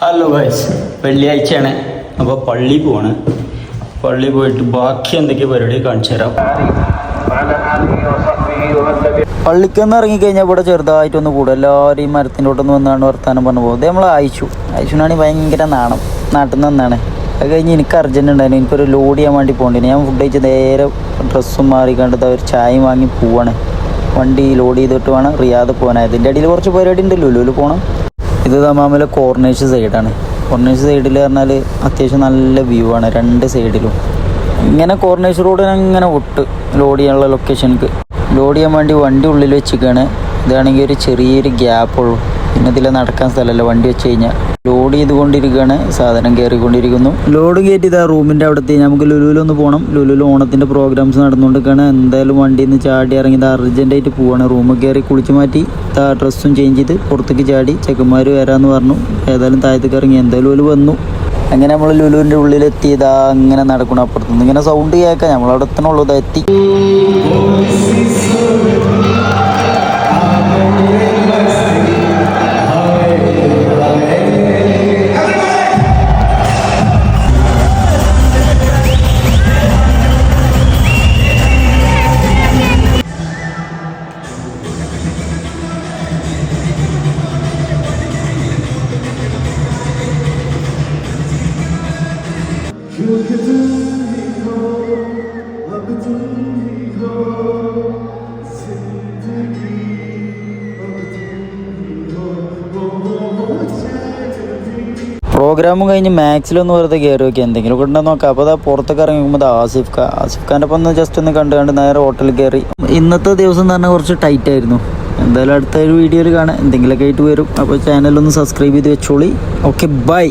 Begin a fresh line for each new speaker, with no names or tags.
Hello guys, വെള്ളിയാഴ്ചയാണ്. അപ്പോൾ പള്ളി പോവാണ്. പള്ളി പോയിട്ട് ബാക്കി എന്തൊക്കെ പരിപാടി കാണിച്ചു തരാം. പള്ളിക്കൊന്ന് ഇറങ്ങിക്കഴിഞ്ഞാൽ ഇവിടെ ചെറുതായിട്ടൊന്ന് കൂടും. എല്ലാവരും ഈ മരത്തിൻ്റെ ഒട്ടൊന്ന് വന്നാണ് വർത്താനം പറഞ്ഞു പോകും. ഇത് നമ്മൾ അയച്ചുനാണെങ്കിൽ ഭയങ്കര നാട്ടിൽ നിന്ന് വന്നാണ്. അത് കഴിഞ്ഞ് എനിക്ക് അർജൻറ്റ് ഉണ്ടായിരുന്നു. എനിക്കൊരു ലോഡ് ചെയ്യാൻ വേണ്ടി പോകേണ്ടി. ഞാൻ ഫുഡ് കഴിച്ച് നേരെ ഡ്രസ്സും മാറിക്കണ്ടത് ഒരു ചായയും വാങ്ങി പോവാണ്. വണ്ടി ലോഡ് ചെയ്തിട്ട് വേണം റിയാദ് പോകാനായത്. ഇതിൻ്റെ ഇടയിൽ കുറച്ച് പരിപാടി ഉണ്ട്. ലുലുവിൽ പോകണം. ഇത് ദമാമിലെ കോർണേഴ്സ് സൈഡാണ്. കോർണേഴ്സ് സൈഡിൽ പറഞ്ഞാൽ അത്യാവശ്യം നല്ല വ്യൂ ആണ് രണ്ട് സൈഡിലും. ഇങ്ങനെ കോർണേഴ്സ് റോഡിന് അങ്ങനെ വിട്ട് ലോഡ് ചെയ്യാനുള്ള ലൊക്കേഷനിക്ക് ലോഡ് ചെയ്യാൻ വേണ്ടി വണ്ടി ഉള്ളിൽ വെച്ചിരിക്കുകയാണ്. ഇതാണെങ്കിൽ ഒരു ചെറിയൊരു ഗ്യാപ്പുള്ളൂ. പിന്നെ ഇതിൽ നടക്കാൻ സ്ഥലമല്ല. വണ്ടി വെച്ച് കഴിഞ്ഞാൽ ലോഡ് ചെയ്തുകൊണ്ടിരിക്കുകയാണ്. സാധനം കയറിക്കൊണ്ടിരിക്കുന്നു. ലോഡ് കയറ്റി ഇതാ റൂമിൻ്റെ അവിടുത്തെ നമുക്ക് ലുലുവിലൊന്ന് പോകണം. ലുലുവിൽ ഓണത്തിൻ്റെ പ്രോഗ്രാംസ് നടന്നുകൊണ്ടിരിക്കുകയാണ്. എന്തായാലും വണ്ടിയിൽ നിന്ന് ചാടി ഇറങ്ങി ഇത് അർജൻറ്റായിട്ട് പോവാണ്. റൂമിൽ കയറി കുളിച്ച് മാറ്റി ഡ്രസ്സും ചേഞ്ച് ചെയ്ത് പുറത്തേക്ക് ചാടി ചെക്കന്മാർ വരാമെന്ന് പറഞ്ഞു. ഏതായാലും താഴത്തേക്ക് ഇറങ്ങി. എന്തായാലും ഒരു വന്നു. അങ്ങനെ നമ്മൾ ലുലുവിൻ്റെ ഉള്ളിലെത്തി. ഇതാ അങ്ങനെ നടക്കണം. അപ്പുറത്തുനിന്ന് ഇങ്ങനെ സൗണ്ട് കേൾക്കാം. നമ്മളവിടെ എത്തണുള്ളൂ. ഇതാ എത്തി. പ്രോഗ്രാമും കഴിഞ്ഞ് മാക്സിലൊന്ന് വെറുതെ കയറി നോക്കി എന്തെങ്കിലും ഒക്കെ ഉണ്ടെന്ന് നോക്കാം. അപ്പോൾ അതാ പുറത്തൊക്കെ ഇറങ്ങിക്കുമ്പോൾ ആസിഫ് ഖാൻ്റെ ഒപ്പം ഒന്ന് ജസ്റ്റ് ഒന്ന് കണ്ട് നേരെ ഹോട്ടലിൽ കയറി. ഇന്നത്തെ ദിവസം എന്ന് പറഞ്ഞാൽ കുറച്ച് ടൈറ്റ് ആയിരുന്നു. എന്തായാലും അടുത്ത ഒരു വീഡിയോയിൽ കാണാം. എന്തെങ്കിലുമൊക്കെ ആയിട്ട് വരും. അപ്പോൾ ചാനലൊന്ന് സബ്സ്ക്രൈബ് ചെയ്ത് വെച്ചോളി. Okay, by.